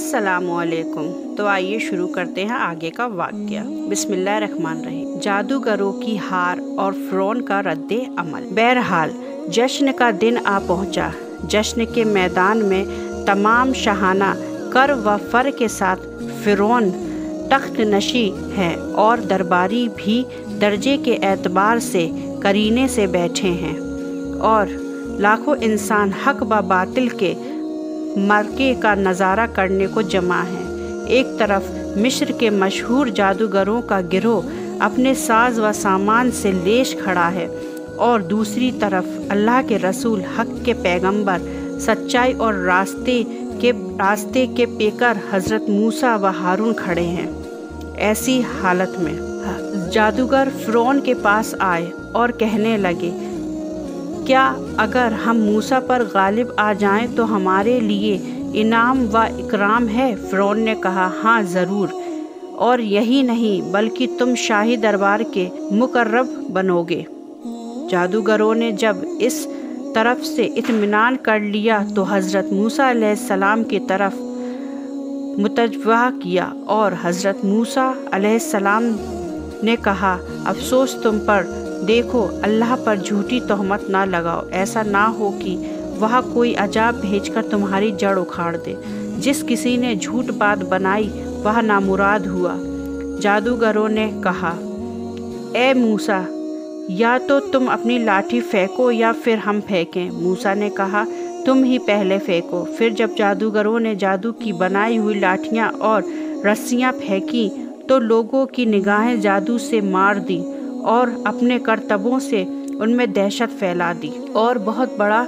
अस्सलामुअलैकुम। तो आइए शुरू करते हैं आगे का वाक़या। बिस्मिल्लाहिर्रहमानिर्रहीम। जादूगरों की हार और फ़िरौन का रद्दे अमल। बहरहाल जश्न का दिन आ पहुंचा। जश्न के मैदान में तमाम शहाना कर व फर के साथ फ़िरौन तख्त नशी है और दरबारी भी दर्जे के एतबार से करीने से बैठे हैं और लाखों इंसान हक व बातिल के मरके का नज़ारा करने को जमा है। एक तरफ मिस्र के मशहूर जादूगरों का गिरोह अपने साज व सामान से लेश खड़ा है और दूसरी तरफ अल्लाह के रसूल हक के पैगंबर सच्चाई और रास्ते के पेकर हज़रत मूसा व हारून खड़े हैं। ऐसी हालत में जादूगर फ़िरौन के पास आए और कहने लगे, क्या अगर हम मूसा पर गालिब आ जाएं तो हमारे लिए इनाम व इकराम है? फ़िरौन ने कहा, हाँ ज़रूर, और यही नहीं बल्कि तुम शाही दरबार के मुकर्रब बनोगे। जादूगरों ने जब इस तरफ से इत्मीनान कर लिया तो हज़रत मूसा अलैहिस्सलाम की तरफ मुतवज्जह किया और हज़रत मूसा अलैहिस्सलाम ने कहा, अफसोस तुम पर, देखो अल्लाह पर झूठी तोहमत ना लगाओ। ऐसा ना हो कि वह कोई अजाब भेजकर तुम्हारी जड़ उखाड़ दे। जिस किसी ने झूठ बात बनाई वह नामुराद हुआ। जादूगरों ने कहा, ए मूसा, या तो तुम अपनी लाठी फेंको या फिर हम फेंकें। मूसा ने कहा, तुम ही पहले फेंको। फिर जब जादूगरों ने जादू की बनाई हुई लाठियाँ और रस्सियाँ फेंकी तो लोगों की निगाहें जादू से मार दी और अपने करतबों से उनमें दहशत फैला दी और बहुत बड़ा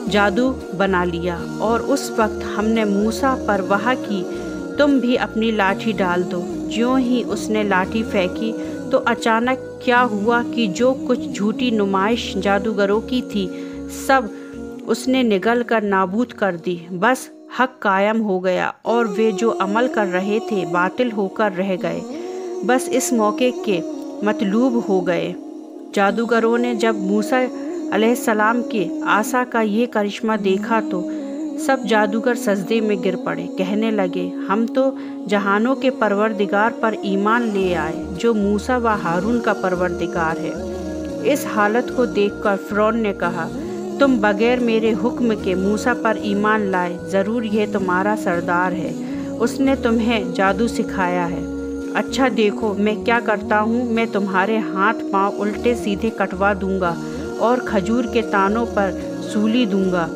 जादू बना लिया। और उस वक्त हमने मूसा पर वहा की, तुम भी अपनी लाठी डाल दो। ज्यों ही उसने लाठी फेंकी तो अचानक क्या हुआ कि जो कुछ झूठी नुमाइश जादूगरों की थी सब उसने निगल कर नाबूद कर दी। बस हक कायम हो गया और वे जो अमल कर रहे थे बातिल होकर रह गए। बस इस मौके के मतलूब हो गए। जादूगरों ने जब मूसा अलैहिस्सलाम के आसा का ये करिश्मा देखा तो सब जादूगर सजदे में गिर पड़े। कहने लगे, हम तो जहानों के परवरदिगार पर ईमान ले आए जो मूसा व हारून का परवरदिगार है। इस हालत को देखकर फ़िरौन ने कहा, तुम बगैर मेरे हुक्म के मूसा पर ईमान लाए, ज़रूर यह तुम्हारा सरदार है, उसने तुम्हें जादू सिखाया है। अच्छा देखो मैं क्या करता हूँ, मैं तुम्हारे हाथ पांव उल्टे सीधे कटवा दूंगा और खजूर के तानों पर सूली दूंगा।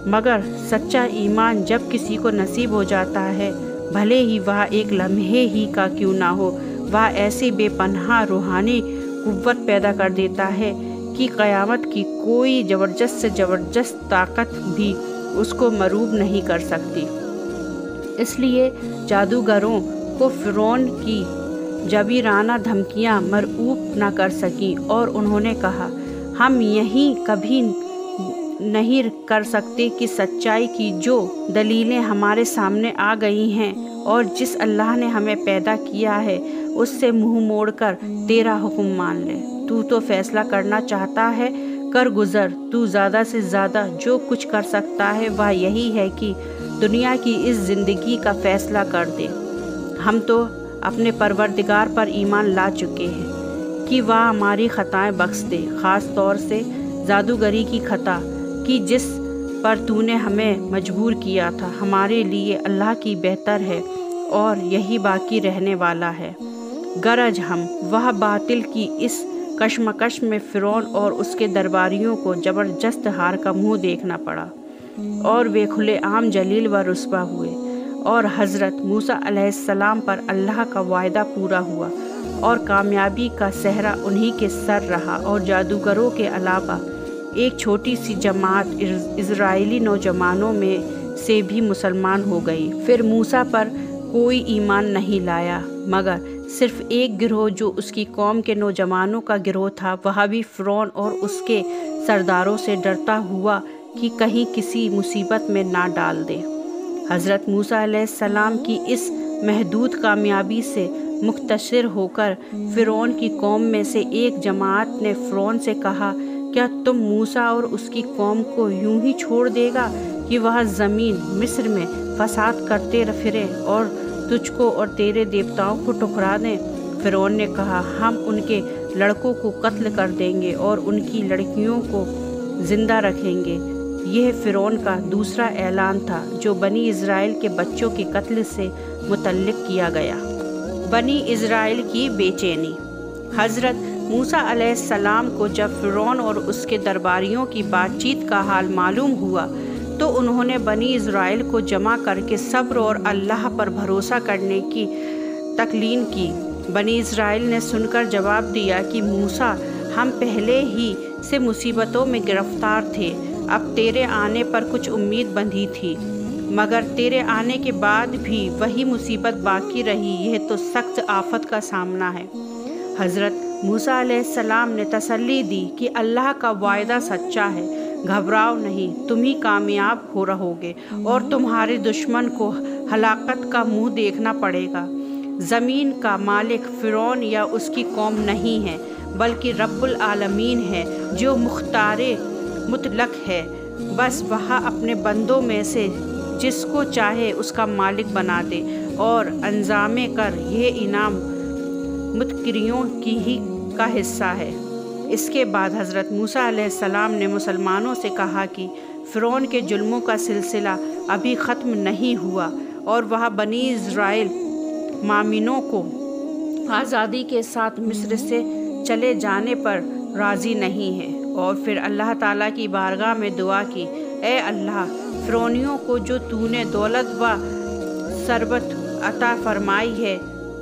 मगर सच्चा ईमान जब किसी को नसीब हो जाता है, भले ही वह एक लम्हे ही का क्यों ना हो, वह ऐसी बेपनाह रूहानी कुव्वत पैदा कर देता है कि क़यामत की कोई ज़बरदस्त से ज़बरदस्त ताकत भी उसको मरूब नहीं कर सकती। इसलिए जादूगरों को फ़िरौन की जबीराना धमकियां मरऊब न कर सकीं और उन्होंने कहा, हम यही कभी नहीं कर सकते कि सच्चाई की जो दलीलें हमारे सामने आ गई हैं और जिस अल्लाह ने हमें पैदा किया है उससे मुंह मोड़कर तेरा हुक्म मान ले। तू तो फैसला करना चाहता है, कर गुज़र। तू ज़्यादा से ज़्यादा जो कुछ कर सकता है वह यही है कि दुनिया की इस ज़िंदगी का फ़ैसला कर दे। हम तो अपने परवरदिगार पर ईमान ला चुके हैं कि वह हमारी ख़ताएं बख्श दे, ख़ास तौर से जादूगरी की ख़ता कि जिस पर तूने हमें मजबूर किया था। हमारे लिए अल्लाह की बेहतर है और यही बाकी रहने वाला है। गरज हम वह बातिल की इस कशमकश में फ़िरौन और उसके दरबारियों को ज़बरदस्त हार का मुँह देखना पड़ा और वे खुलेआम जलील व रुस्वा हुए और हज़रत मूसा अलैहिस्सलाम पर अल्लाह का वायदा पूरा हुआ और कामयाबी का सहरा उन्हीं के सर रहा और जादूगरों के अलावा एक छोटी सी जमात इज़राइली नौजवानों में से भी मुसलमान हो गई। फिर मूसा पर कोई ईमान नहीं लाया मगर सिर्फ एक गिरोह जो उसकी कौम के नौजवानों का गिरोह था। वह भी फ़िरौन और उसके सरदारों से डरता हुआ कि कहीं किसी मुसीबत में ना डाल दे। हज़रत मूसा अलैहिस्सलाम की इस महदूद कामयाबी से मुख्तसिर होकर फ़िरौन की कौम में से एक जमात ने फ़िरौन से कहा, क्या तुम मूसा और उसकी कौम को यूं ही छोड़ देगा کہ वह ज़मीन मिस्र में फसाद करते फिरे और तुझको और तेरे देवताओं को ठुकरा दें। फ़िरौन ने कहा, हम उनके लड़कों को कत्ल कर देंगे और उनकी लड़कियों को ज़िंदा रखेंगे। यह फ़िरौन का दूसरा ऐलान था जो बनी इज़राइल के बच्चों के कत्ल से मुतल्लिक़ किया गया। बनी इज़राइल की बेचैनी। हज़रत मूसा अलैहिस्सलाम को जब फ़िरौन और उसके दरबारियों की बातचीत का हाल मालूम हुआ तो उन्होंने बनी इज़राइल को जमा करके सब्र और अल्लाह पर भरोसा करने की तकलीन की। बनी इज़राइल ने सुनकर जवाब दिया कि मूसा, हम पहले ही से मुसीबतों में गिरफ्तार थे, अब तेरे आने पर कुछ उम्मीद बंधी थी, मगर तेरे आने के बाद भी वही मुसीबत बाकी रही। यह तो सख्त आफत का सामना है। हज़रत मूसा अलैहिस्सलाम ने तसल्ली दी कि अल्लाह का वायदा सच्चा है, घबराओ नहीं, तुम ही कामयाब हो रहोगे और तुम्हारे दुश्मन को हलाकत का मुंह देखना पड़ेगा। ज़मीन का मालिक फ़िरौन या उसकी कौम नहीं है, बल्कि रब्बुल आलमीन है जो मुख्तारे मुतलक है। बस वह अपने बंदों में से जिसको चाहे उसका मालिक बना दे और अंजामे कर यह इनाम मुतकिरियों की ही का हिस्सा है। इसके बाद हज़रत मूसा अलैहिस्सलाम ने मुसलमानों से कहा कि फ़िरौन के जुल्मों का सिलसिला अभी ख़त्म नहीं हुआ और वह बनी इज़राइल मामिनों को आज़ादी के साथ मिस्र से चले जाने पर राज़ी नहीं है। और फिर अल्लाह ताला की बारगाह में दुआ की, ए अल्लाह, फ़िरौनियों को जो तूने दौलत व सरबत अता फरमाई है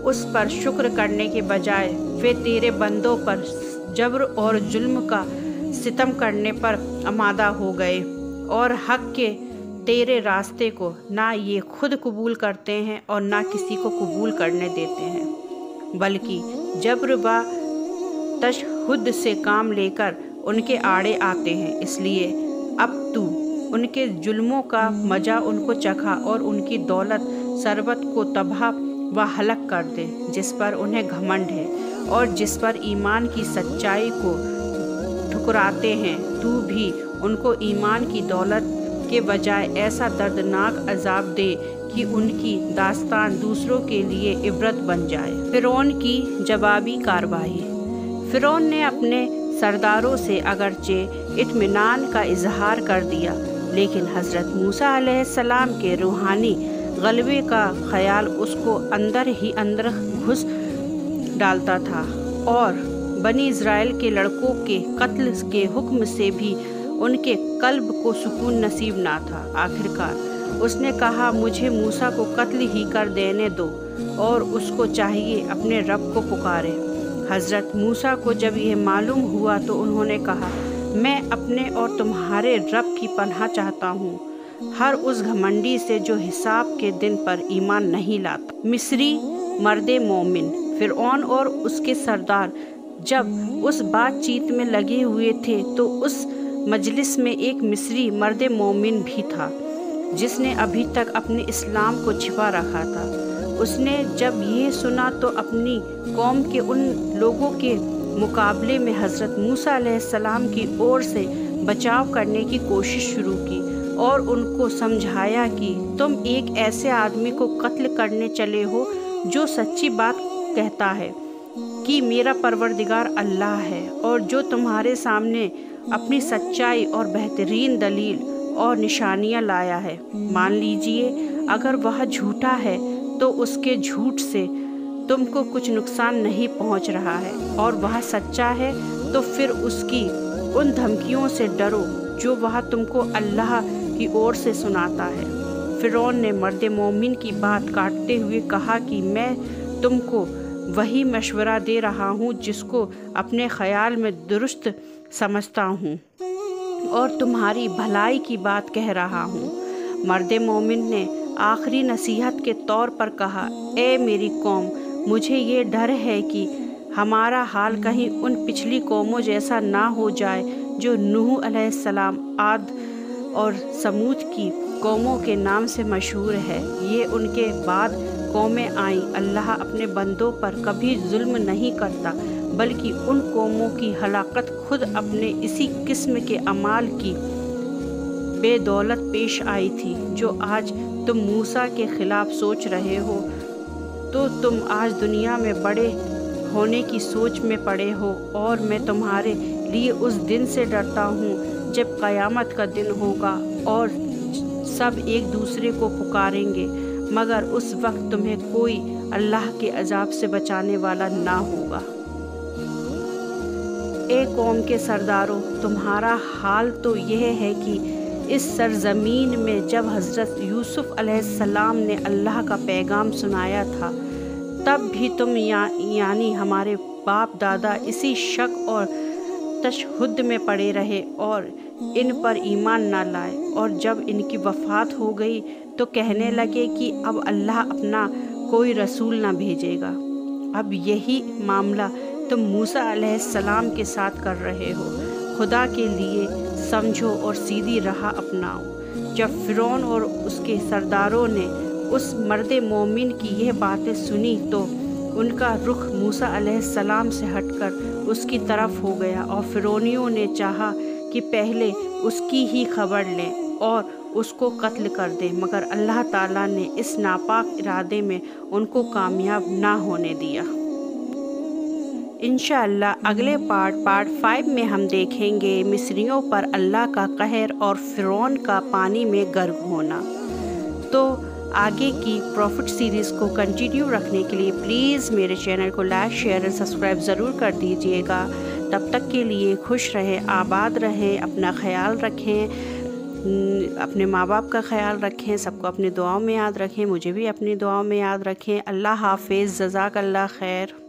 उस पर शुक्र करने के बजाय वे तेरे बंदों पर जबर और जुल्म का सितम करने पर आमादा हो गए और हक़ के तेरे रास्ते को ना ये खुद कबूल करते हैं और ना किसी को कबूल करने देते हैं, बल्कि जबर व तशहुद से काम लेकर उनके आड़े आते हैं। इसलिए अब तू उनके जुल्मों का मज़ा उनको चखा और उनकी दौलत सरबत को तबाह व हलक कर दे जिस पर उन्हें घमंड है और जिस पर ईमान की सच्चाई को ठुकराते हैं। तू भी उनको ईमान की दौलत के बजाय ऐसा दर्दनाक अजाब दे कि उनकी दास्तान दूसरों के लिए इबरत बन जाए। फ़िरौन की जवाबी कार्रवाई। फ़िरौन ने अपने सरदारों से अगरचे इत्मीनान का इजहार कर दिया, लेकिन हज़रत मूसा अलैहिस्सलाम के रूहानी गलबे का ख्याल उसको अंदर ही अंदर घुस डालता था और बनी इज़राइल के लड़कों के कत्ल के हुक्म से भी उनके कल्ब को सुकून नसीब ना था। आखिरकार उसने कहा, मुझे मूसा को कत्ल ही कर देने दो और उसको चाहिए अपने रब को पुकारे। हज़रत मूसा को जब यह मालूम हुआ तो उन्होंने कहा, मैं अपने और तुम्हारे रब की पनाह चाहता हूँ, हर उस घमंडी से जो हिसाब के दिन पर ईमान नहीं लाता। मिस्री मर्दे मोमिन। फ़िरौन और उसके सरदार जब उस बातचीत में लगे हुए थे तो उस मजलिस में एक मिस्री मर्दे मोमिन भी था जिसने अभी तक अपने इस्लाम को छिपा रखा था। उसने जब ये सुना तो अपनी कौम के उन लोगों के मुकाबले में हज़रत मूसा अलैहिस्सलाम की ओर से बचाव करने की कोशिश शुरू की और उनको समझाया कि तुम एक ऐसे आदमी को कत्ल करने चले हो जो सच्ची बात कहता है कि मेरा परवरदिगार अल्लाह है और जो तुम्हारे सामने अपनी सच्चाई और बेहतरीन दलील और निशानियां लाया है। मान लीजिए अगर वह झूठा है तो उसके झूठ से तुमको कुछ नुकसान नहीं पहुंच रहा है, और वह सच्चा है तो फिर उसकी उन धमकियों से डरो जो वह तुमको अल्लाह की ओर से सुनाता है। फ़िरौन ने मर्द मोमिन की बात काटते हुए कहा कि मैं तुमको वही मशवरा दे रहा हूँ जिसको अपने ख़याल में दुरुस्त समझता हूँ और तुम्हारी भलाई की बात कह रहा हूँ। मर्द मोमिन ने आखिरी नसीहत के तौर पर कहा, ए मेरी कौम, मुझे ये डर है कि हमारा हाल कहीं उन पिछली कौमों जैसा ना हो जाए जो नूह अलैहिस्सलाम, आद और समूद की कौमों के नाम से मशहूर है। ये उनके बाद कौमें आईं। अल्लाह अपने बंदों पर कभी जुल्म नहीं करता, बल्कि उन कौमों की हलाकत खुद अपने इसी किस्म के अमाल की बेदौलत पेश आई थी, जो आज तुम मूसा के खिलाफ सोच रहे हो, तो तुम आज दुनिया में बड़े होने की सोच में पड़े हो। और मैं तुम्हारे लिए उस दिन से डरता हूँ जब क़यामत का दिन होगा और सब एक दूसरे को पुकारेंगे, मगर उस वक्त तुम्हें कोई अल्लाह के अजाब से बचाने वाला ना होगा। ए कौम के सरदारों, तुम्हारा हाल तो यह है कि इस सरजमीन में जब हज़रत यूसुफ अलैहिस्सलाम ने अल्लाह का पैगाम सुनाया था, तब भी तुम यानी हमारे बाप दादा इसी शक और तशहुद में पड़े रहे और इन पर ईमान ना लाए। और जब इनकी वफ़ात हो गई तो कहने लगे कि अब अल्लाह अपना कोई रसूल ना भेजेगा। अब यही मामला तुम मूसा अलैहिस्सलाम के साथ कर रहे हो। खुदा के लिए समझो और सीधी राह अपनाओ। जब फ़िरौन और उसके सरदारों ने उस मर्द मोमिन की यह बातें सुनी तो उनका रुख मूसा अलैहिस्सलाम से हटकर उसकी तरफ हो गया और फ़िरौनियों ने चाहा कि पहले उसकी ही खबर लें और उसको कत्ल कर दें, मगर अल्लाह ताला ने इस नापाक इरादे में उनको कामयाब ना होने दिया। इंशाअल्लाह अगले पार्ट 5 में हम देखेंगे मिस्रियों पर अल्लाह का कहर और फ़िरौन का पानी में गर्क होना। तो आगे की प्रॉफिट सीरीज़ को कंटिन्यू रखने के लिए प्लीज़ मेरे चैनल को लाइक, शेयर और सब्सक्राइब ज़रूर कर दीजिएगा। तब तक के लिए खुश रहें, आबाद रहें, अपना ख्याल रखें, अपने माँ बाप का ख्याल रखें, सबको अपनी दुआओं में याद रखें, मुझे भी अपनी दुआओं में याद रखें। अल्लाह हाफ़िज़, जज़ाकल्लाह खैर।